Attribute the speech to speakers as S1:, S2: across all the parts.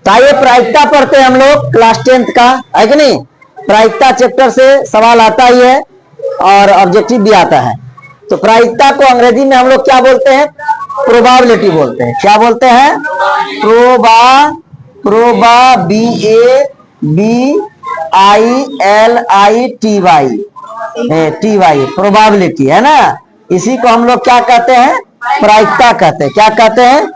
S1: तो आइए प्रायिकता पढ़ते हैं हम लोग क्लास 10th का, है कि नहीं। प्रायिकता चैप्टर से सवाल आता ही है और ऑब्जेक्टिव भी आता है। तो प्रायिकता को अंग्रेजी में हम लोग क्या बोलते हैं? प्रोबेबिलिटी बोलते हैं। क्या बोलते हैं? प्रोबेबिलिटी है ना। इसी को हम लोग क्या कहते हैं? प्रायिकता कहते हैं। क्या कहते हैं?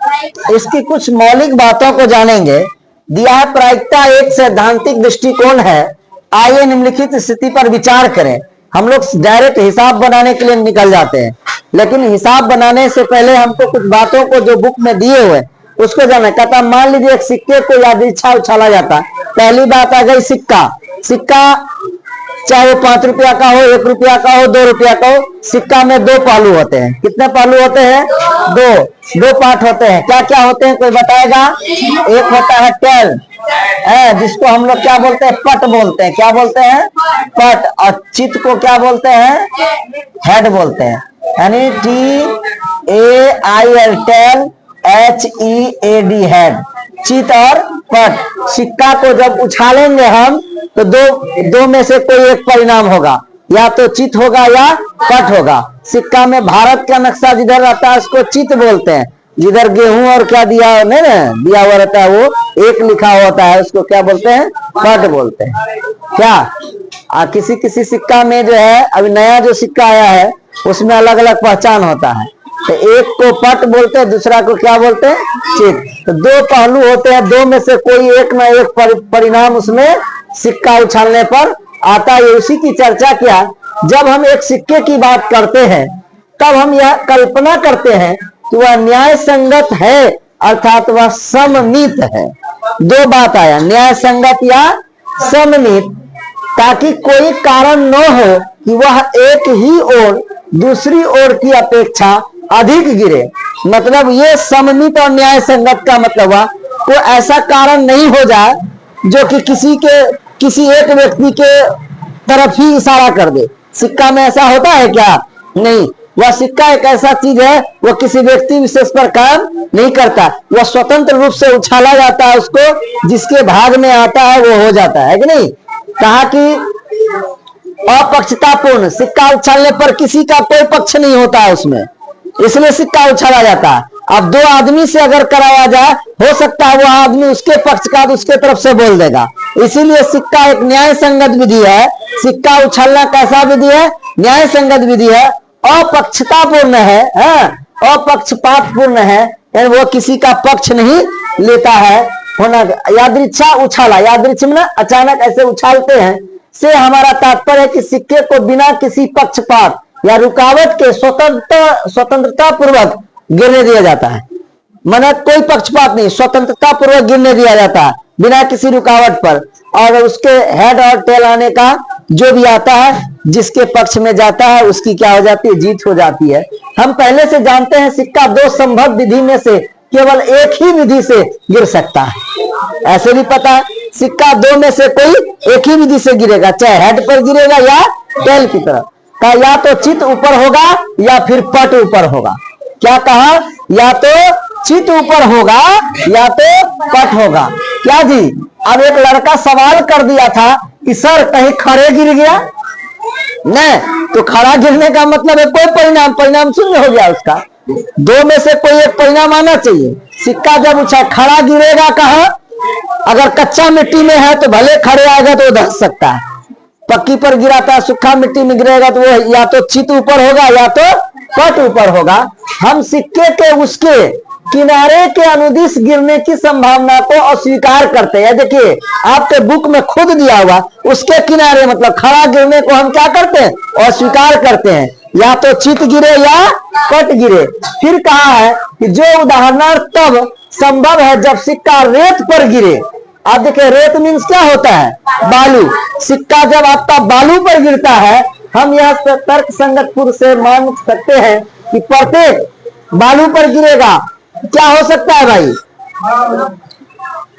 S1: इसकी कुछ मौलिक बातों को जानेंगे। दिया है प्रायिकता एक सैद्धांतिक दृष्टिकोण है। आइए निम्नलिखित स्थिति पर विचार करें। हम लोग डायरेक्ट हिसाब बनाने के लिए निकल जाते हैं, लेकिन हिसाब बनाने से पहले हमको कुछ बातों को जो बुक में दिए हुए उसको जाना। कहता मान लीजिए एक सिक्के को यादृच्छा उछाला जाता। पहली बात आ गई सिक्का। सिक्का चाहे वो 5 रुपया का हो, 1 रुपया का हो, 2 रुपया का हो, सिक्का में 2 पहलू होते हैं। कितने पहलू होते हैं? 2 पार्ट होते हैं। क्या क्या होते हैं कोई बताएगा? एक होता है टेल, जिसको हम लोग क्या बोलते हैं? पट बोलते हैं। क्या बोलते हैं? पट। और चित को क्या बोलते हैं? हेड बोलते हैं। यानी TAIL टेल, HEAD हेड, चित और पट। सिक्का को जब उछालेंगे हम तो दो में से कोई एक परिणाम होगा, या तो चित होगा या पट होगा। सिक्का में भारत का नक्शा जिधर रहता है उसको चित बोलते हैं। जिधर गेहूं और क्या दिया नहीं ना दिया हुआ रहता है वो एक लिखा होता है, उसको क्या बोलते हैं? पट बोलते हैं। क्या किसी किसी सिक्का में जो है, अभी नया जो सिक्का आया है उसमें अलग अलग पहचान होता है। तो एक को पट बोलते हैं, दूसरा को क्या बोलते हैं? चित। तो 2 पहलू होते हैं, 2 में से कोई एक ना एक परिणाम उसमें सिक्का उछालने पर आता है। उसी की चर्चा किया। जब हम एक सिक्के की बात करते हैं तब हम यह कल्पना करते हैं कि वह न्याय संगत है, अर्थात वह सममित है। 2 बात आया, न्याय संगत या सममित, ताकि कोई कारण न हो कि वह एक ही ओर दूसरी ओर की अपेक्षा अधिक गिरे। मतलब ये सममित और न्याय संगत का मतलब हुआ कोई ऐसा कारण नहीं हो जाए जो कि किसी एक व्यक्ति के तरफ ही इशारा कर दे। सिक्का में ऐसा होता है क्या? नहीं। वह सिक्का एक ऐसा चीज है, वह किसी व्यक्ति विशेष पर काम नहीं करता। वह स्वतंत्र रूप से उछाला जाता है, उसको जिसके भाग में आता है वो हो जाता है कि नहीं। कहा कि अपक्षतापूर्ण, सिक्का उछालने पर किसी का कोई पक्ष नहीं होता है उसमें, इसलिए सिक्का उछाला जाता है। अब 2 आदमी से अगर कराया जाए, हो सकता है वो आदमी उसके पक्ष का उसके तरफ से बोल देगा। इसीलिए सिक्का एक न्याय संगत विधि है। सिक्का उछालना कैसा विधि है? न्याय संगत विधि है। अपक्षतापूर्ण है, अपक्षपातपूर्ण है, यानी वो किसी का पक्ष नहीं लेता है। होना यादृच्छा उछाला, यादृच्छ में अचानक ऐसे उछालते हैं से हमारा तात्पर्य है कि सिक्के को बिना किसी पक्षपात या रुकावट के स्वतंत्रता पूर्वक गिरने दिया जाता है। माना कोई पक्षपात नहीं, स्वतंत्रता पूर्वक गिरने दिया जाता है बिना किसी रुकावट पर। और उसके हेड और टेल आने का जो भी आता है, जिसके पक्ष में जाता है उसकी क्या हो जाती है? जीत हो जाती है। हम पहले से जानते हैं सिक्का 2 संभव विधि में से केवल एक ही विधि से गिर सकता है। ऐसे भी पता है सिक्का 2 में से कोई एक ही विधि से गिरेगा, चाहे हेड पर गिरेगा या टेल की तरफ। का या तो चित ऊपर होगा या फिर पट ऊपर होगा। क्या कहा? या तो चित ऊपर होगा या तो पट होगा। क्या जी? अब एक लड़का सवाल कर दिया था कि सर कहीं खड़े गिर गया नहीं, तो खड़ा गिरने का मतलब है कोई परिणाम शून्य हो गया उसका। 2 में से कोई एक परिणाम आना चाहिए। सिक्का जब उछा खड़ा गिरेगा कहा? अगर कच्चा मिट्टी में है तो भले खड़े आएगा तो धस सकता है, पक्की पर गिराता है, सूखा मिट्टी में गिरेगा तो वो या तो चित ऊपर होगा या तो पट ऊपर होगा। हम सिक्के के उसके किनारे के अनुदिश गिरने की संभावना को अस्वीकार करते हैं। देखिए आपके बुक में खुद दिया हुआ उसके किनारे मतलब खड़ा गिरने को हम क्या करते हैं? अस्वीकार करते हैं। या तो चित गिरे या पट गिरे। फिर कहा है कि जो उदाहरण तब संभव है जब सिक्का रेत पर गिरे। आप देखिए रेत मीन्स क्या होता है? बालू। सिक्का जब आपका बालू पर गिरता है, हम यह तर्क संगत पुरुष से मान सकते हैं कि प्रत्येक बालू पर गिरेगा। क्या हो सकता है भाई?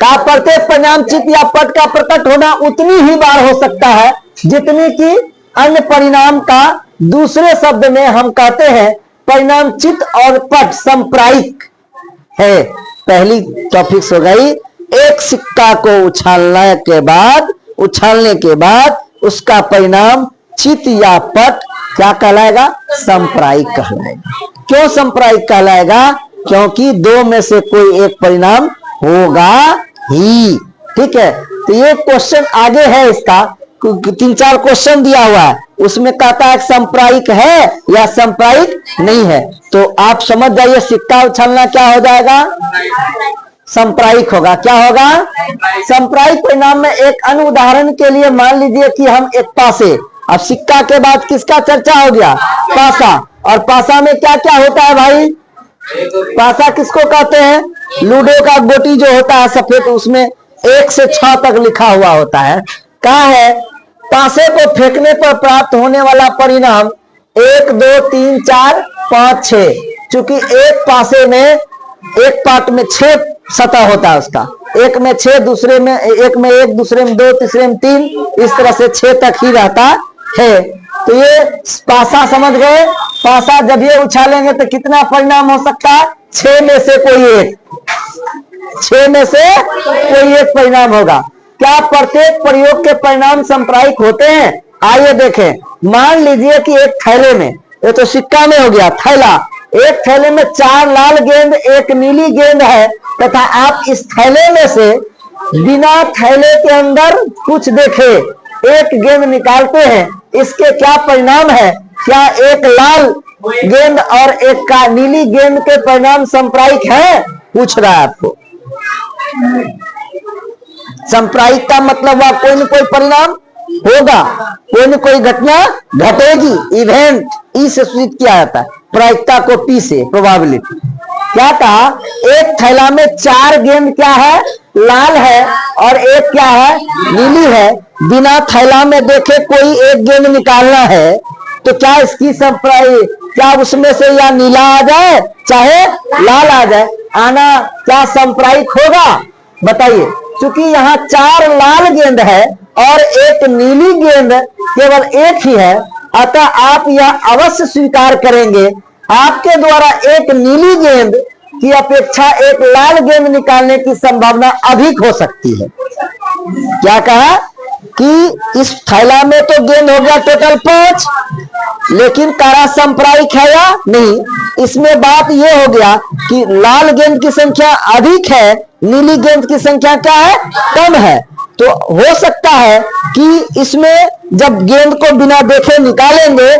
S1: का प्रत्येक परिणाम चित या पट का प्रकट होना उतनी ही बार हो सकता है जितनी कि अन्य परिणाम का। दूसरे शब्द में हम कहते हैं परिणाम चित और पट संप्रायिक है। पहली टॉपिक्स हो गई, एक सिक्का को उछालने के बाद उसका परिणाम चित या पट क्या कहलाएगा? सांप्रायिक कहलाएगा। क्यों सांप्रायिक कहलाएगा? क्योंकि दो में से कोई एक परिणाम होगा ही। ठीक है, तो ये क्वेश्चन आगे है, इसका 3-4 क्वेश्चन दिया हुआ है, उसमें कहता है सांप्रायिक है या सांप्रायिक नहीं है। तो आप समझ जाइए सिक्का उछालना क्या हो जाएगा? सांप्रायिक होगा। क्या होगा? सांप्रायिक परिणाम में एक अन्य उदाहरण के लिए मान लीजिए कि हम एक पासे, अब सिक्का के बाद किसका चर्चा हो गया? पासा। और पासा में क्या क्या होता है भाई? पासा किसको कहते हैं? लूडो का गोटी जो होता है सफेद, उसमें 1 से 6 तक लिखा हुआ होता है। कहा है पासे को फेंकने पर प्राप्त होने वाला परिणाम 1 2 3 4 5 6। चूंकि एक पासे में एक पार्ट में 6 सतह होता है उसका, एक में 6, दूसरे में एक में 1, दूसरे में 2, तीसरे में 3, इस तरह से 6 तक ही रहता है। तो ये पासा समझ गए। पासा जब ये उछालेंगे तो कितना परिणाम हो सकता है? 6 में से कोई एक, 6 में से कोई एक परिणाम होगा। क्या प्रत्येक प्रयोग के परिणाम सांप्रायिक होते हैं? आइए देखें। मान लीजिए कि एक थैले में, ये तो सिक्का में हो गया थैला, एक थैले में 4 लाल गेंद, एक नीली गेंद है, तथा आप इस थैले में से बिना थैले के अंदर कुछ देखे एक गेंद निकालते हैं, इसके क्या परिणाम है? क्या एक लाल गेंद और एक का नीली गेंद के परिणाम सांप्रायिक है? पूछ रहा है आपको। सांप्रायिक का मतलब वह कोई न कोई परिणाम होगा, कोई न कोई घटना घटेगी। इवेंट ई से सूचित किया जाता है, प्रायिकता को पी से, प्रोबेबिलिटी। क्या कहा? एक थैला में 4 गेंद क्या है? लाल है, और एक क्या है? नीली है। बिना थैला में देखे कोई एक गेंद निकालना है, तो क्या इसकी सांप्रायिक, क्या उसमें से या नीला आ जाए चाहे लाल आ जाए, आना क्या सांप्रायिक होगा? बताइए। क्योंकि यहाँ 4 लाल गेंद है और एक नीली गेंद केवल एक ही है, अतः आप यह अवश्य स्वीकार करेंगे आपके द्वारा एक नीली गेंद की अपेक्षा एक लाल गेंद निकालने की संभावना अधिक हो सकती है। क्या कहा कि इस थैला में तो गेंद हो गया टोटल 5, लेकिन कारा सांप्रायिक है या नहीं? इसमें बात यह हो गया कि लाल गेंद की संख्या अधिक है, नीली गेंद की संख्या क्या है? कम है। तो हो सकता है कि इसमें जब गेंद को बिना देखे निकालेंगे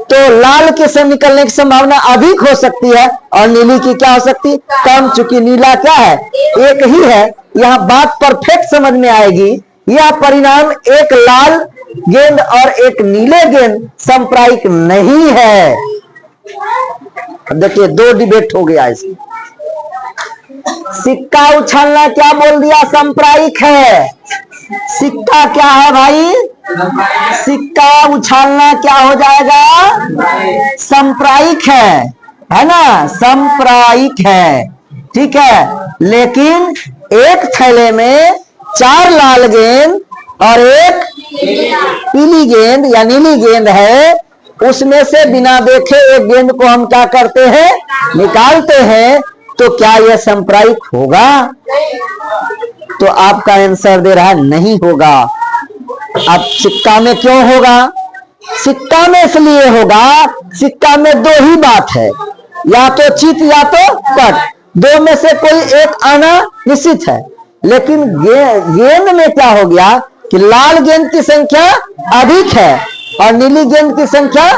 S1: तो लाल के से निकलने की संभावना अधिक हो सकती है और नीली की क्या हो सकती? कम। चूंकि नीला क्या है? एक ही है। यह बात परफेक्ट समझ में आएगी। यह परिणाम एक लाल गेंद और एक नीले गेंद सांप्रायिक नहीं है। देखिए 2 डिबेट हो गया इसमें। सिक्का उछालना क्या बोल दिया? सांप्रायिक है। सिक्का क्या है भाई? सिक्का उछालना क्या हो जाएगा? सांप्रायिक है ना? सांप्रायिक है। ठीक है, लेकिन एक थैले में 4 लाल गेंद और एक पीली गेंद या नीली गेंद है, उसमें से बिना देखे एक गेंद को हम क्या करते हैं? निकालते हैं। तो क्या यह सांप्रायिक होगा? तो आपका आंसर दे रहा है नहीं होगा। अब सिक्का में क्यों होगा? सिक्का में इसलिए होगा, सिक्का में 2 ही बात है, या तो चित या तो पट, 2 में से कोई एक आना निश्चित है। लेकिन गेंद में क्या हो गया कि लाल गेंद की संख्या अधिक है और नीली गेंद की संख्या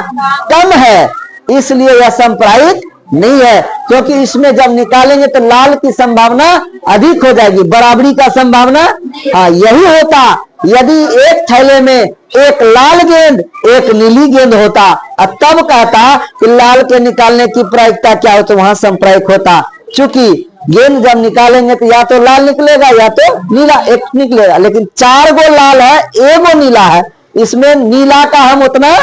S1: कम है, इसलिए यह सांप्रायिक नहीं है। क्योंकि इसमें जब निकालेंगे तो लाल की संभावना अधिक हो जाएगी, बराबरी का संभावना। हाँ, यही होता यदि एक थैले में एक लाल गेंद एक नीली गेंद होता, और तब कहता कि लाल के निकालने की प्रायिकता क्या हो, तो वहां सांप्रायिक होता। चूंकि गेंद जब निकालेंगे तो या तो लाल निकलेगा या तो नीला एक निकलेगा, लेकिन 4 गो लाल है, 1 गो नीला है, इसमें नीला का हम उतना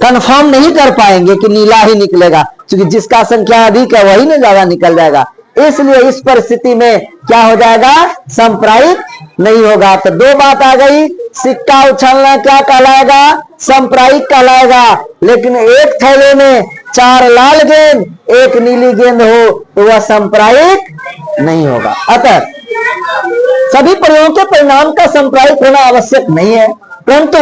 S1: कंफर्म नहीं कर पाएंगे कि नीला ही निकलेगा, क्योंकि जिसका संख्या अधिक है वही ना ज्यादा निकल जाएगा। इसलिए इस परिस्थिति में क्या हो जाएगा? सांप्रायिक नहीं होगा। तो 2 बात आ गई। सिक्का उछलना क्या कहलाएगा? सांप्रायिक कहलाएगा। लेकिन एक थैले में 4 लाल गेंद 1 नीली गेंद हो तो वह सांप्रायिक नहीं होगा। अतः सभी प्रयोगों के परिणाम का सांप्रायिक होना आवश्यक नहीं है, परंतु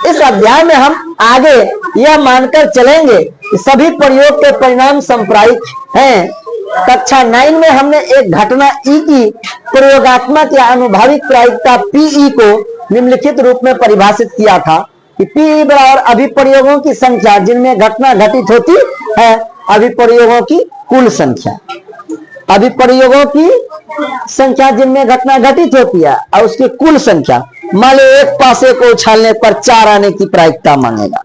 S1: इस अध्याय में हम आगे यह मानकर चलेंगे कि सभी प्रयोग के परिणाम सांप्रायिक हैं। कक्षा 9 में हमने एक घटना ई की प्रयोगात्मक या अनुभाविक प्रायिकता पीई को निम्नलिखित रूप में परिभाषित किया था कि पीई बराबर अभिप्रयोगों की संख्या जिनमें घटना घटित होती है, अभिप्रयोगों की कुल संख्या, अभिप्रयोगों की संख्या जिनमें घटना घटित होती है और उसकी कुल संख्या। मान लो एक पासे को उछालने पर 4 आने की प्रायिकता मांगेगा,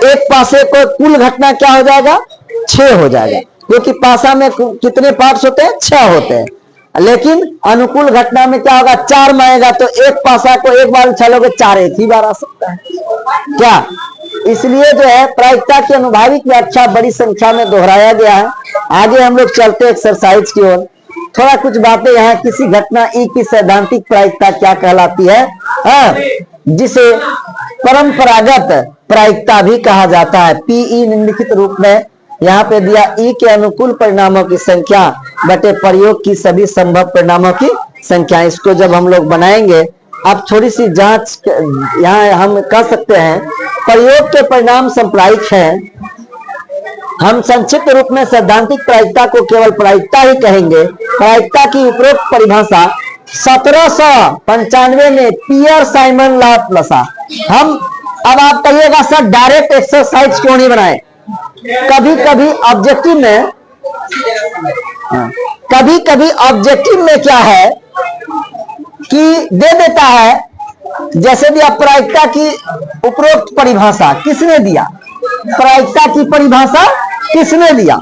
S1: एक पासे को कुल घटना क्या हो जाएगा, 6 हो जाएगा, क्योंकि पासा में कितने पार्ट्स होते हैं, 6 होते हैं। लेकिन अनुकूल घटना में क्या होगा, 4 मांगेगा तो एक पासा को एक बार उछालोगे 4 एक ही बार आ सकता है क्या। इसलिए जो है प्रायिकता की अनुभाविक व्याख्या बड़ी संख्या में दोहराया गया है। आगे हम लोग चलते एक्सरसाइज की ओर। थोड़ा कुछ बातें यहाँ, किसी घटना ई की सैद्धांतिक प्रायिकता क्या कहलाती है, जिसे परंपरागत प्रायिकता भी कहा जाता है। पीई निम्नलिखित रूप में यहाँ पे दिया, ई के अनुकूल परिणामों की संख्या बटे प्रयोग की सभी संभव परिणामों की संख्या। इसको जब हम लोग बनाएंगे, अब थोड़ी सी जांच यहाँ हम कर सकते हैं। प्रयोग के परिणाम सांप्रायिक हैं। हम संक्षिप्त रूप में सैद्धांतिक प्रायिकता को केवल प्रायिकता ही कहेंगे। प्रायिकता की उपरोक्त परिभाषा 1795 में पियर साइमन लाप्लासा। हम अब आप कहिएगा सर डायरेक्ट एक्सरसाइज क्यों नहीं बनाए। कभी कभी ऑब्जेक्टिव में क्या है कि दे देता है, जैसे भी आप प्रायिकता की उपरोक्त परिभाषा किसने दिया, प्रायिकता की परिभाषा किसने दिया,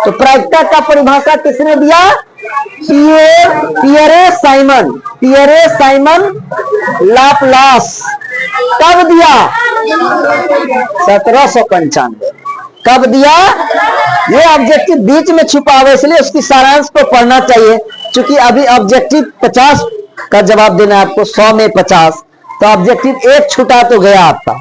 S1: तो प्रायिकता का परिभाषा किसने दिया, पियरे साइमन लाप्लास। कब दिया, 1795। कब दिया, ये ऑब्जेक्टिव बीच में छुपा हुआ, इसलिए उसकी सारांश को पढ़ना चाहिए। क्योंकि अभी ऑब्जेक्टिव 50 का जवाब देना है आपको, 100 में 50, तो ऑब्जेक्टिव एक छूटा तो गया आपका।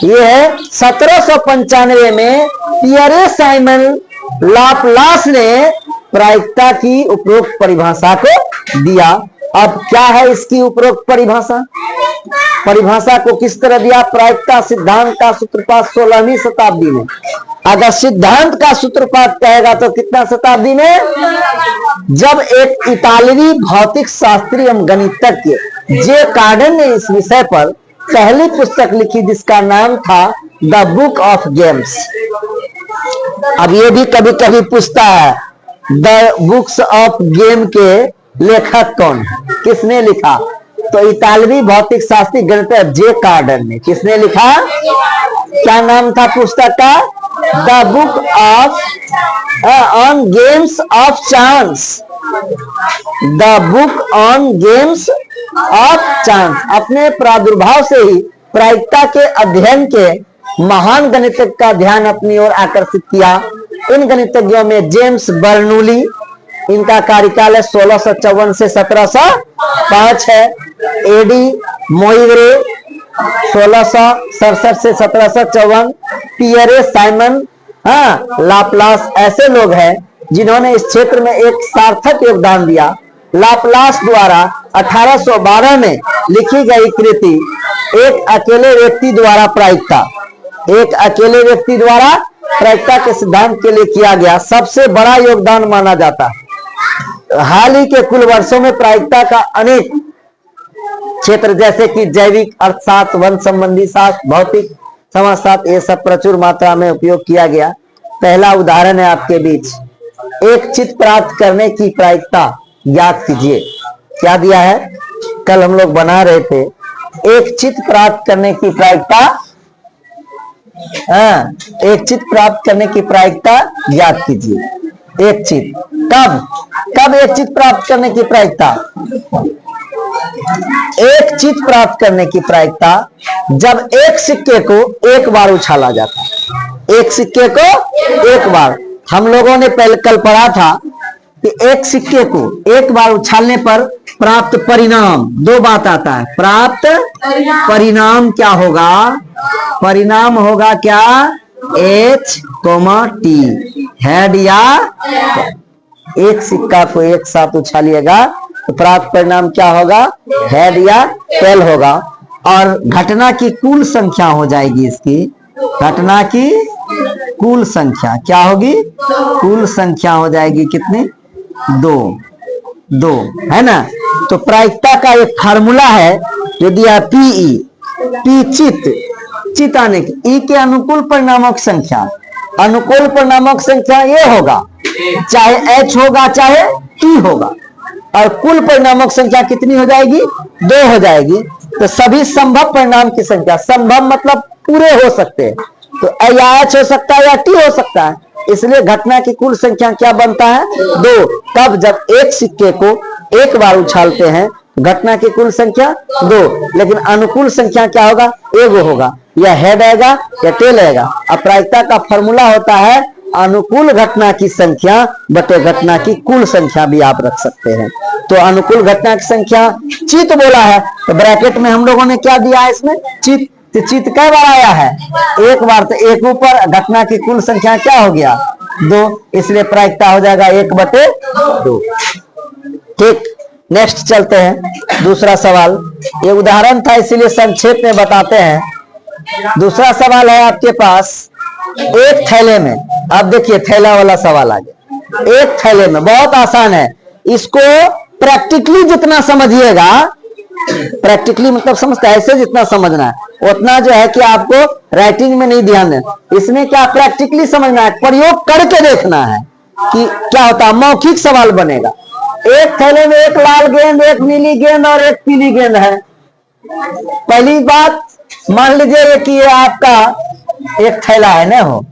S1: ये है 1795 में पियरे साइमन लाप्लास ने प्रायिकता की उपरोक्त परिभाषा को दिया। अब क्या है इसकी उपरोक्त परिभाषा, परिभाषा को किस तरह दिया, प्रायिकता सिद्धांत का सूत्रपात 16वीं शताब्दी में। अगर सिद्धांत का सूत्रपात कहेगा तो कितना शताब्दी में, जब एक इतालवी भौतिक शास्त्री एवं गणितज्ञ जे कार्डन ने इस विषय पर पहली पुस्तक लिखी जिसका नाम था द बुक ऑफ गेम्स। अब ये भी कभी कभी पूछता है द बुक्स ऑफ गेम के लेखक कौन है, किसने लिखा, तो इतालवी भौतिक शास्त्री गणितज्ञ जे कार्डन ने। किसने लिखा, क्या नाम था पुस्तक का, the book of on games of chance, the book on games of chance. अपने प्रादुर्भाव से ही प्रायिकता के अध्ययन के महान गणितज्ञ का ध्यान अपनी ओर आकर्षित किया। इन गणितज्ञों में जेम्स बर्नूली, इनका कार्यकाल है 1654 से 1705 है। एडी मोइरे 1667 से 1754, पियरे साइमन लाप्लास ऐसे लोग हैं जिन्होंने इस क्षेत्र में एक सार्थक योगदान दिया। लाप्लास द्वारा 1812 में लिखी गई कृति एक अकेले व्यक्ति द्वारा प्रायिकता के सिद्धांत के लिए किया गया सबसे बड़ा योगदान माना जाता है। हाल ही के कुल वर्षों में प्रायिकता का अनेक क्षेत्र जैसे कि जैविक अर्थशास्त्र, वन संबंधी शास्त्र, भौतिक समाजशास्त्र, ये सब प्रचुर मात्रा में उपयोग किया गया। पहला उदाहरण है आपके बीच, एक चित्त प्राप्त करने की प्रायिकता ज्ञात कीजिए। क्या दिया है, कल हम लोग बना रहे थे, एक चित्त प्राप्त करने की प्रायिकता, एक चित्त प्राप्त करने की प्रायिकता ज्ञात कीजिए। एक चित्त कब एक चित्त प्राप्त करने की प्रायिकता, एक चित्त प्राप्त करने की प्रायिकता जब एक सिक्के को एक बार उछाला जाता है। एक सिक्के को एक बार, हम लोगों ने पहले कल पढ़ा था कि एक सिक्के को एक बार उछालने पर प्राप्त परिणाम, दो बात आता है, प्राप्त परिणाम क्या होगा, परिणाम होगा क्या, H, T, हेड या एक सिक्का को एक साथ उछालिएगा तो प्राप्त परिणाम क्या होगा? हेड या टेल होगा। और घटना की कुल संख्या हो जाएगी इसकी, घटना की कुल संख्या क्या होगी? कुल संख्या हो जाएगी कितनी? 2 है ना। तो प्रायिकता का एक फार्मूला है जो दिया पीई, पी चित आने की, ई के अनुकूल परिणामों की संख्या, अनुकूल परिणामों की संख्या ये होगा, चाहे एच होगा चाहे टी होगा, और कुल परिणामों की संख्या कितनी हो जाएगी? 2 हो जाएगी। तो सभी संभव परिणाम की संख्या, संभव मतलब पूरे हो सकते हैं, तो या एच हो सकता है या टी हो सकता है, इसलिए घटना की कुल संख्या क्या बनता है? 2। तब जब एक सिक्के को एक बार उछालते हैं घटना की कुल संख्या 2, लेकिन अनुकूल संख्या क्या होगा? एगो होगा, या हेड आएगा या टेल आएगा। अपरायिकता का फॉर्मूला होता है अनुकूल घटना की संख्या बटे घटना की कुल संख्या भी आप रख सकते हैं। तो अनुकूल घटना की संख्या चित बोला है, तो ब्रैकेट में हम लोगों ने क्या दिया है इसमें? चित। तो चित कई बार आया है? एक बार। तो एक ऊपर घटना की कुल संख्या क्या हो गया? 2, इसलिए प्रायिकता हो जाएगा 1/2। ठीक, नेक्स्ट चलते हैं। दूसरा सवाल, ये उदाहरण था इसीलिए संक्षेप में बताते हैं। दूसरा सवाल है आपके पास, एक थैले में, आप देखिए थैला वाला सवाल आ गया। एक थैले में, बहुत आसान है, इसको प्रैक्टिकली जितना समझिएगा, प्रैक्टिकली मतलब समझता है, ऐसे जितना समझना है उतना जो है कि आपको राइटिंग में नहीं ध्यान है, इसमें क्या प्रैक्टिकली समझना है, प्रयोग करके देखना है कि क्या होता है, मौखिक सवाल बनेगा। एक थैले में एक लाल गेंद, एक नीली गेंद और एक पीली गेंद है। पहली बात मान लीजिए कि ये आपका एक थैला है ना, हो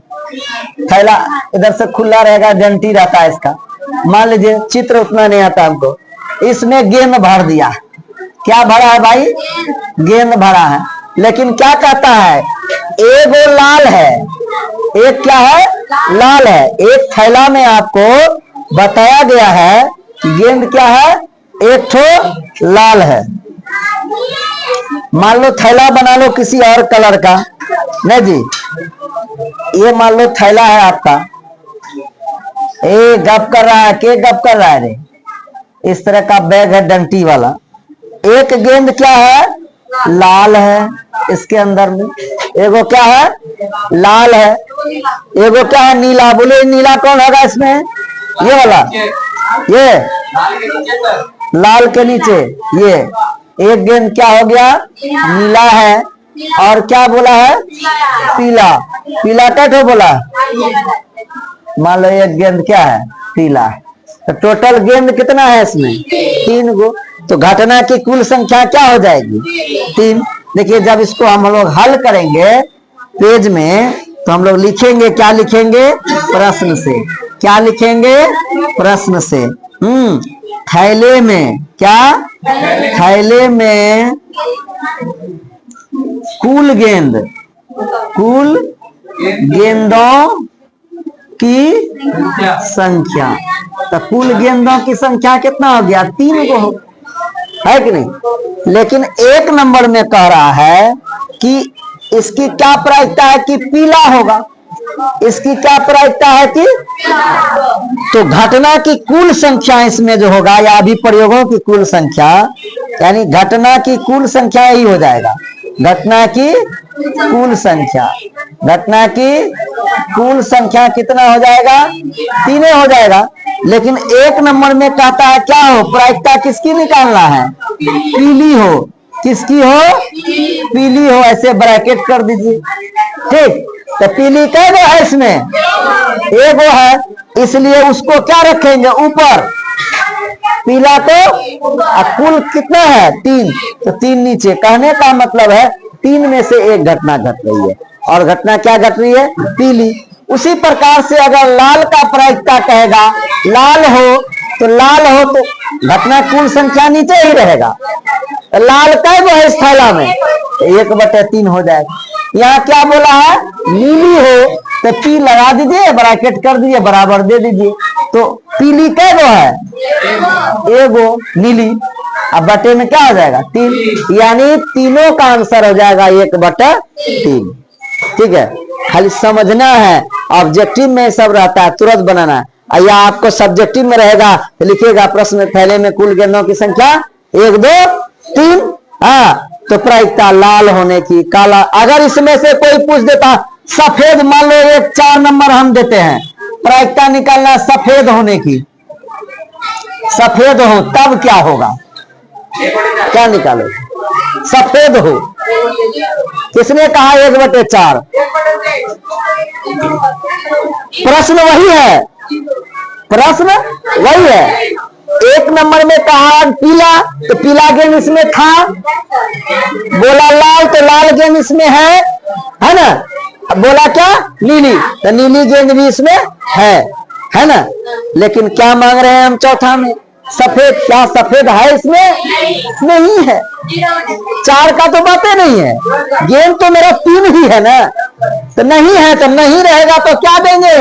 S1: थैला इधर से खुला रहेगा, डंटी रहता है इसका। मान लीजिए चित्र उतना नहीं आता हमको, इसमें गेंद भर दिया। क्या भरा है भाई? गेंद भरा है। लेकिन क्या कहता है, एक वो लाल है, एक क्या है? लाल है। एक थैला में आपको बताया गया है गेंद क्या है? एक ठो लाल है। मान लो थैला बना लो किसी और कलर का, नहीं जी, ये मान लो थैला है आपका, ए गप कर रहा है, के गप कर रहा है रे, इस तरह का बैग है डंटी वाला। एक गेंद क्या है? लाल है, इसके अंदर में एगो क्या है? लाल है, एगो क्या है? नीला। बोले नीला कौन होगा इसमें? ये वाला, ये लाल के नीचे ये एक गेंद क्या हो गया? नीला है। और क्या बोला है? पीला। पीला क्या बोला? मान लो एक गेंद क्या है? पीला। तो टोटल गेंद कितना है इसमें? 3 गो। तो घटना की कुल संख्या क्या हो जाएगी? 3। देखिए जब इसको हम लोग हल करेंगे पेज में, तो हम लोग लिखेंगे, क्या लिखेंगे? प्रश्न से। क्या लिखेंगे? प्रश्न से। थैले में क्या? थैले में कुल गेंद, कुल गेंदों की संख्या। तो कुल गेंदों की संख्या कितना हो गया? 3 गो है कि नहीं? लेकिन एक नंबर में कह रहा है कि इसकी क्या प्रायिकता है कि पीला होगा, इसकी क्या प्रायिकता है कि, तो घटना की कुल संख्या इसमें जो होगा, या अभी प्रयोगों की कुल संख्या, यानी घटना की कुल संख्या ही हो जाएगा। घटना की कुल संख्या, घटना की कुल संख्या कितना हो जाएगा? 3 हो जाएगा। लेकिन एक नंबर में कहता है क्या हो? प्रायिकता किसकी निकालना है? पीली हो। किसकी हो? पीली हो। ऐसे ब्रैकेट कर दीजिए। ठीक, तो पीली कै गो है इसमें? एगो है, इसलिए उसको क्या रखेंगे? ऊपर। पीला तो कुल कितना है? 3, तो 3 नीचे। कहने का मतलब है 3 में से एक घटना घट रही है, और घटना क्या घट रही है? पीली। उसी प्रकार से अगर लाल का प्रायिकता कहेगा, लाल हो तो लाल हो तो घटना कुल संख्या नीचे ही रहेगा। लाल कै गो है इस थैला में? 1/3 हो जाएगा। यहाँ क्या बोला है? नीली हो तो पी लगा दीजिए, ब्रैकेट कर दीजिए, बराबर दे दीजिए। तो पीली कै गो है? एगो नीली। अब बटे में क्या हो जाएगा? 3, यानी तीनों का आंसर हो जाएगा 1/3। ठीक है। खाली समझना है। ऑब्जेक्टिव में सब रहता है, तुरंत बनाना है। या आपको सब्जेक्टिव में रहेगा तो लिखिएगा प्रश्न थैले में कुल गेंदों की संख्या 1 2 3। हाँ, तो प्रायिकता लाल होने की, काला। अगर इसमें से कोई पूछ देता सफेद, मान लो एक 4 नंबर हम देते हैं, प्रायिकता निकालना सफेद होने की, सफेद हो तब क्या होगा, क्या निकालो, सफेद हो। किसने कहा 1/4? प्रश्न वही है, प्रश्न वही है। 1 नंबर में कहा पीला, तो पीला गेंद इसमें था। बोला लाल, तो लाल गेंद इसमें है ना। बोला क्या, नीली, तो नीली गेंद भी इसमें है ना। लेकिन क्या मांग रहे हैं हम चौथा में, सफेद। क्या सफेद है इसमें? नहीं है। 4 का तो बातें नहीं है, गेंद तो मेरा 3 ही है ना, तो नहीं है, तो नहीं रहेगा तो क्या देंगे,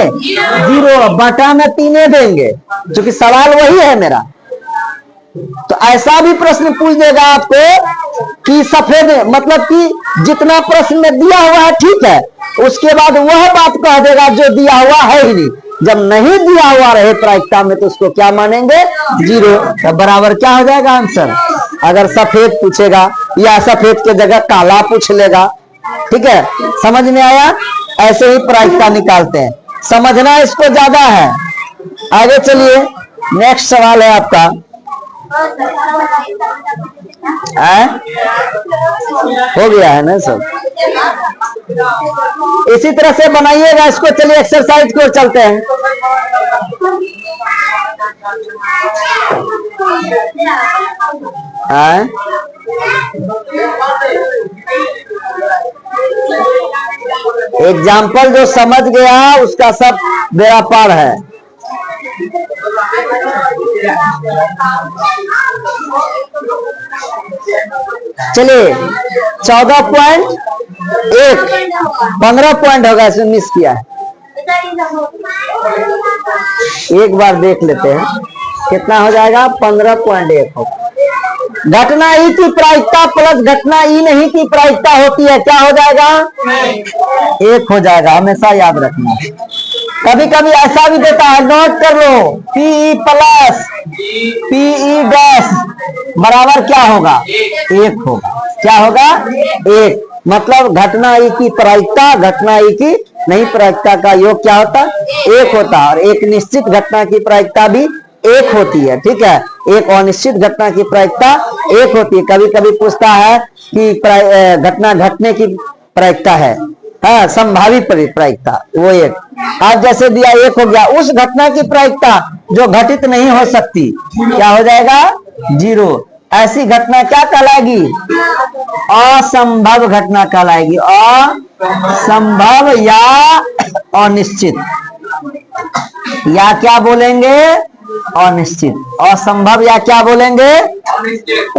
S1: 0। बटा में 3 देंगे, क्योंकि सवाल वही है मेरा। तो ऐसा भी प्रश्न पूछ देगा आपको कि सफेद, मतलब कि जितना प्रश्न में दिया हुआ है ठीक है, उसके बाद वह बात कह देगा जो दिया हुआ है ही नहीं। जब नहीं दिया हुआ रहे प्रायिकता में तो उसको क्या मानेंगे, 0। तो बराबर क्या हो जाएगा आंसर। अगर सफेद पूछेगा या सफेद के जगह काला पूछ लेगा, ठीक है, समझ में आया। ऐसे ही प्रायिकता निकालते हैं, समझना इसको ज्यादा है। आगे चलिए, नेक्स्ट सवाल है आपका। हो गया है ना सब। इसी तरह से बनाइएगा इसको। चलिए एक्सरसाइज की ओर चलते हैं। एग्जाम्पल जो समझ गया उसका सब बेड़ा पार है। चलिए 14.1 15 पॉइंट होगा, इसमें मिस किया है। एक बार देख लेते हैं कितना हो जाएगा। 15.1 होगा। घटना ई की प्रायिकता प्लस घटना ई नहीं की प्रायिकता होती है, क्या हो जाएगा, 1 हो जाएगा। हमेशा याद रखना। कभी कभी ऐसा भी देता है, नोट कर लो, पीई प्लस पीई डैश बराबर क्या होगा, 1 होगा। क्या होगा, 1। मतलब घटना ई की प्रायिकता घटना ई की नहीं प्रायिकता का योग क्या होता, 1 होता है। और एक निश्चित घटना की प्रायिकता भी 1 होती है, ठीक है। एक अनिश्चित घटना की प्रायिकता 1 होती है। कभी कभी पूछता है कि घटना घटने की प्रायिकता है, हाँ, संभावित प्रायिकता, वो 1। आज जैसे दिया 1 हो गया। उस घटना की प्रायिकता जो घटित नहीं हो सकती, क्या हो जाएगा, 0। ऐसी घटना क्या कहलाएगी, असंभव घटना कहलाएगी। असंभव या अनिश्चित, या क्या बोलेंगे, अनिश्चित। असंभव या क्या बोलेंगे,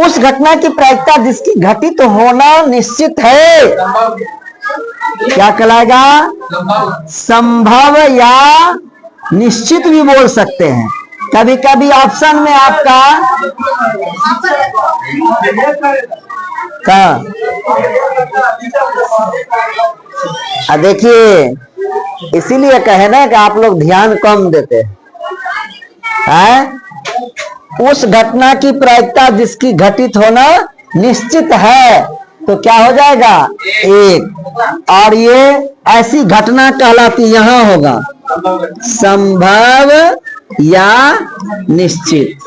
S1: उस घटना की प्रायिकता जिसकी घटित होना निश्चित है, क्या कहलाएगा, संभव या निश्चित भी बोल सकते हैं। कभी कभी ऑप्शन में आपका देखिए, इसीलिए कहे ना कि आप लोग ध्यान कम देते हैं। उस घटना की प्रायिकता जिसकी घटित होना निश्चित है, तो क्या हो जाएगा, 1। और ये ऐसी घटना कहलाती, यहां होगा संभव या निश्चित।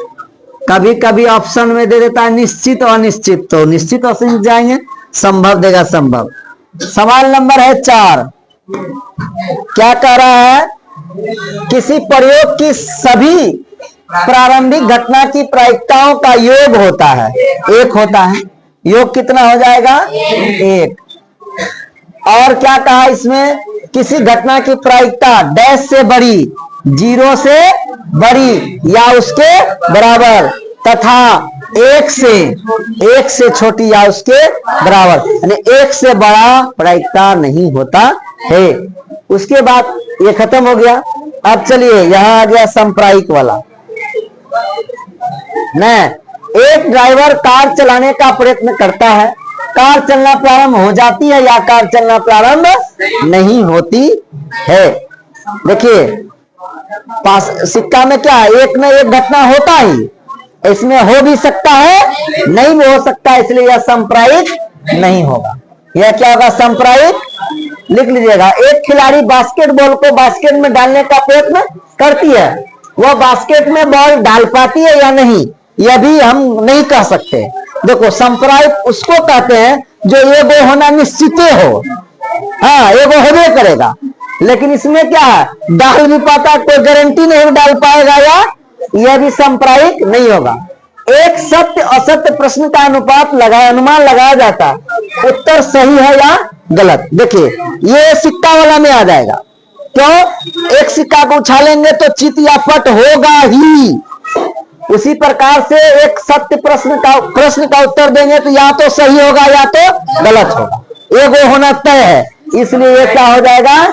S1: कभी कभी ऑप्शन में दे देता है निश्चित और अनिश्चित, तो निश्चित ऑप्शन जाएंगे, संभव देगा संभव। सवाल नंबर है 4। क्या कह रहा है, किसी प्रयोग की सभी प्रारंभिक घटना की प्रायिकताओं का योग होता है, 1 होता है। योग कितना हो जाएगा, 1। और क्या कहा इसमें, किसी घटना की प्रायिकता डैश से बड़ी, 0 से बड़ी या उसके बराबर, तथा 1 से छोटी या उसके बराबर, यानी 1 से बड़ा प्रायिकता नहीं होता है। उसके बाद ये खत्म हो गया। अब चलिए यहां आ गया संप्रायिक वाला। न एक ड्राइवर कार चलाने का प्रयत्न करता है, कार चलना प्रारंभ हो जाती है या कार चलना प्रारंभ नहीं होती है। देखिए पास सिक्का में क्या है, एक न एक घटना होता ही, इसमें हो भी सकता है नहीं भी हो सकता है, इसलिए यह सांप्रायिक नहीं होगा। यह क्या होगा, सांप्रायिक। लिख लीजिएगा, एक खिलाड़ी बास्केटबॉल को बास्केट में डालने का प्रयत्न करती है, वह बास्केट में बॉल डाल पाती है या नहीं, यह भी हम नहीं कह सकते। देखो सांप्रायिक उसको कहते हैं जो एगो होना निश्चित हो, हाँ एगो होबे करेगा, लेकिन इसमें क्या है, डाल भी पाता, कोई गारंटी नहीं डाल पाएगा, या यह भी सांप्रायिक नहीं होगा। एक सत्य असत्य प्रश्न का अनुमान लगाया जाता, उत्तर सही है या गलत। देखिए ये सिक्का वाला में आ जाएगा, क्यों, एक सिक्का को उछालेंगे तो चित या पट होगा ही, उसी प्रकार से एक सत्य प्रश्न का उत्तर देंगे तो या तो सही होगा या तो गलत होगा, एगो होना तय है, इसलिए ये क्या हो जाएगा,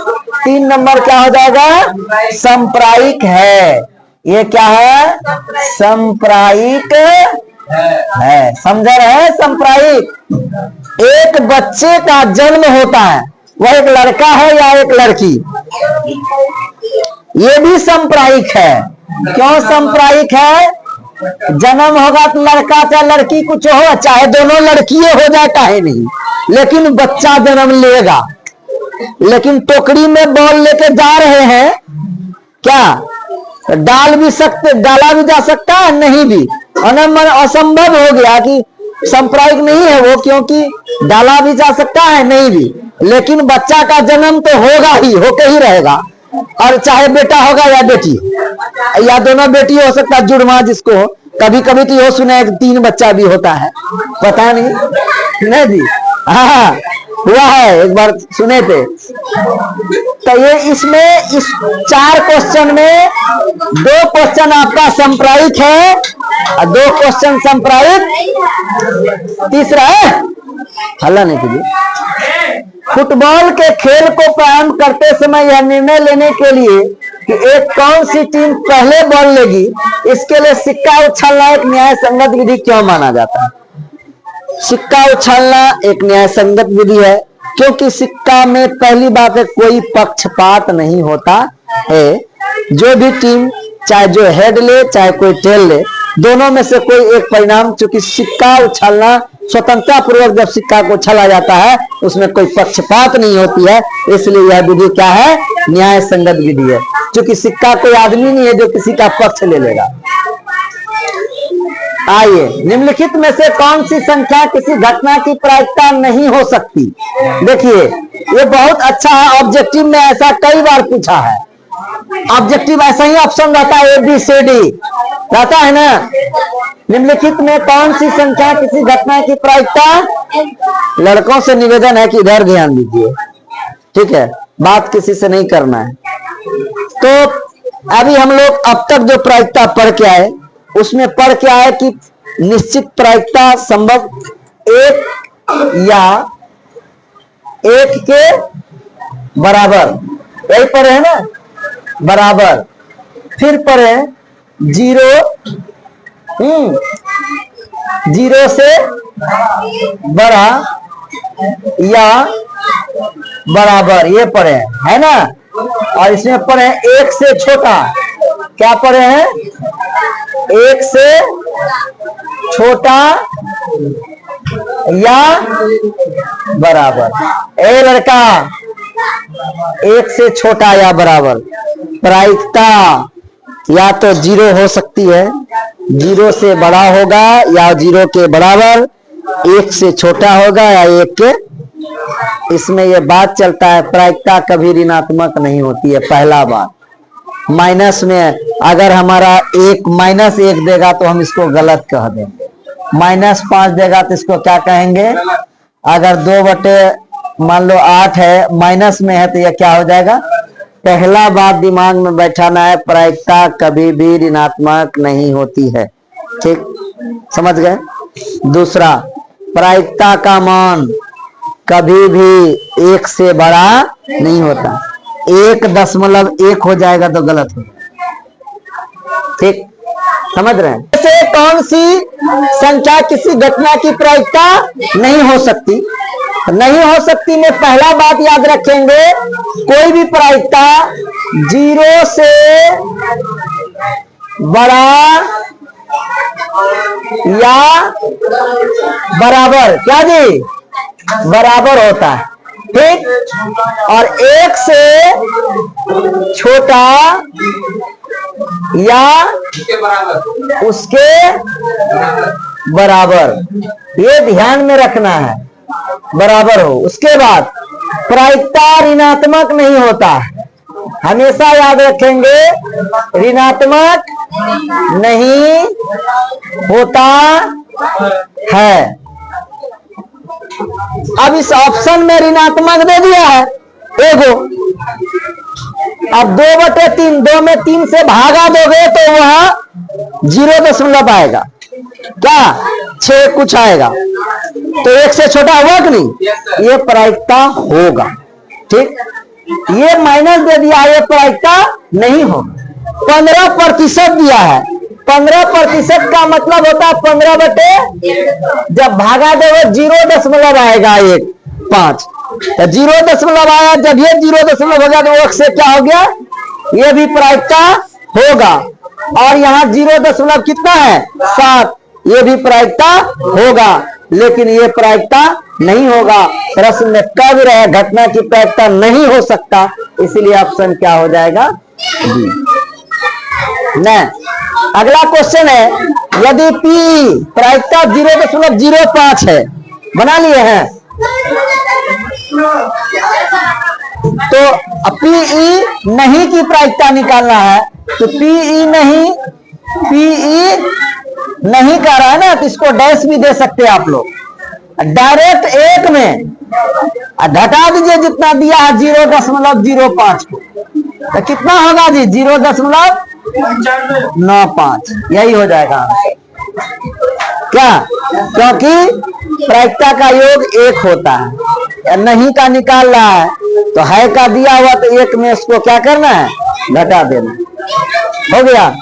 S1: 3 नंबर क्या हो जाएगा, सांप्रायिक है। ये क्या है, सांप्रायिक है, समझ रहे हैं, सांप्रायिक। एक बच्चे का जन्म होता है, वह एक लड़का है या एक लड़की, ये भी सांप्रायिक है। क्यों सांप्रायिक है, जन्म होगा तो लड़का चाहे लड़की कुछ हो, चाहे दोनों लड़कियां हो जाए काहे नहीं, लेकिन बच्चा जन्म लेगा। लेकिन टोकरी में बॉल लेके जा रहे हैं, क्या डाला भी जा सकता है, नहीं भी, असंभव हो गया कि सांप्रायिक नहीं है वो, क्योंकि डाला भी जा सकता है नहीं भी, लेकिन बच्चा का जन्म तो होगा ही, होके ही रहेगा, और चाहे बेटा होगा या बेटी, या दोनों बेटी हो सकता है, जुड़वा जिसको, कभी कभी तो ये सुना है कि 3 बच्चा भी होता है, पता नहीं जी, हाँ हुआ है, एक बार सुने थे। तो ये इसमें इस 4 क्वेश्चन में 2 क्वेश्चन आपका सांप्रायिक है और 2 क्वेश्चन सांप्रायिक, तीसरा है हल्ला नहीं कीजिए। फुटबॉल के खेल को प्रारंभ करते समय यह निर्णय लेने के लिए कि एक कौन सी टीम पहले बॉल लेगी, इसके लिए सिक्का उछालना एक न्याय संगत विधि क्यों माना जाता है। सिक्का उछालना एक न्याय संगत विधि है, क्योंकि सिक्का में पहली बात है कोई पक्षपात नहीं होता है, जो भी टीम चाहे जो हेड ले चाहे कोई टेल ले, दोनों में से कोई एक परिणाम, चूंकि सिक्का उछालना स्वतंत्रता पूर्वक जब सिक्का को उछाला जाता है उसमें कोई पक्षपात नहीं होती है, इसलिए यह विधि क्या है, न्याय संगत विधि है। क्योंकि सिक्का कोई आदमी नहीं है जो किसी का पक्ष ले लेगा। आइए, निम्नलिखित में से कौन सी संख्या किसी घटना की प्रायिकता नहीं हो सकती। देखिए ये बहुत अच्छा है, ऑब्जेक्टिव में ऐसा कई बार पूछा है, ऑब्जेक्टिव ऐसा ही ऑप्शन रहता है, ABCD रहता है ना। निम्नलिखित में कौन सी संख्या किसी घटना की प्रायिकता, लड़कों से निवेदन है कि इधर ध्यान दीजिए, ठीक है, बात किसी से नहीं करना है। तो अभी हम लोग अब तक जो प्रायिकता पढ़ के आए उसमें पढ़ के आए कि निश्चित प्रायिकता संभव 1 या 1 के बराबर, यही पढ़े है ना, बराबर, फिर पढ़े 0 से बड़ा या बराबर, ये पढ़े है ना। और इसमें पढ़े 1 से छोटा, क्या पढ़े हैं, 1 से छोटा या बराबर। ए लड़का, 1 से छोटा या बराबर, प्रायिकता या तो 0 हो सकती है, 0 से बड़ा होगा या 0 के बराबर, 1 से छोटा होगा या 1 के, इसमें यह बात चलता है प्रायिकता कभी ऋणात्मक नहीं होती है। पहला बात, माइनस में अगर हमारा -1 देगा तो हम इसको गलत कह देंगे, -5 देगा तो इसको क्या कहेंगे, अगर 2/, मान लो 8 है, माइनस में है तो यह क्या हो जाएगा। पहला बात दिमाग में बैठाना है, प्रायिकता कभी भी ऋणात्मक नहीं होती है, ठीक, समझ गए। दूसरा, प्रायिकता का मान कभी भी 1 से बड़ा नहीं होता, 1.1 हो जाएगा तो गलत होगा, ठीक। समझ रहे हैं? जैसे कौन सी संख्या किसी घटना की प्रायिकता नहीं हो सकती? नहीं हो सकती में पहला बात याद रखेंगे, कोई भी प्रायिकता 0 से बड़ा या बराबर, क्या जी, बराबर होता है, ठीक। और 1 से छोटा या उसके बराबर, ये ध्यान में रखना है, बराबर हो। उसके बाद प्रायिकता ऋणात्मक नहीं होता, हमेशा याद रखेंगे, ऋणात्मक नहीं होता है। अब इस ऑप्शन में ऋणात्मक दे दिया है एगो, अब 2/3, 2 में 3 से भागा दोगे तो वह 0 आएगा, क्या 6 कुछ आएगा, तो 1 से छोटा हुआ कि नहीं, ये प्रायिकता होगा, ठीक। ये माइनस दे दिया, ये प्रायिकता नहीं होगा। 15% दिया है, 15% का मतलब होता है 15/, जब भागा दोगे 0 आएगा 1, 5, तो 0 आया, जब ये 0 हो गया तो 1 से क्या हो गया, ये भी प्रायिकता होगा। और यहाँ 0 कितना है, 7, ये भी प्रायिकता होगा, लेकिन ये प्रायिकता नहीं होगा। प्रश्न में कह भी रहे घटना की प्रायिकता नहीं हो सकता, इसलिए ऑप्शन क्या हो जाएगा, बी। नहीं, अगला क्वेश्चन है, यदि P प्रायिकता 0.05 है, बना लिए हैं, तो PE नहीं की प्रायिकता निकालना है, तो PE नहीं कह रहा है ना, तो इसको डैश भी दे सकते हैं आप लोग। डायरेक्ट 1 में घटा दीजिए जितना दिया है 0.05 को, तो कितना होगा जी, 0.95, यही हो जाएगा क्या, क्योंकि प्रायिकता का योग 1 होता है, नहीं का निकाल रहा है, तो है का दिया हुआ तो 1 में इसको क्या करना है, घटा देना, हो गया।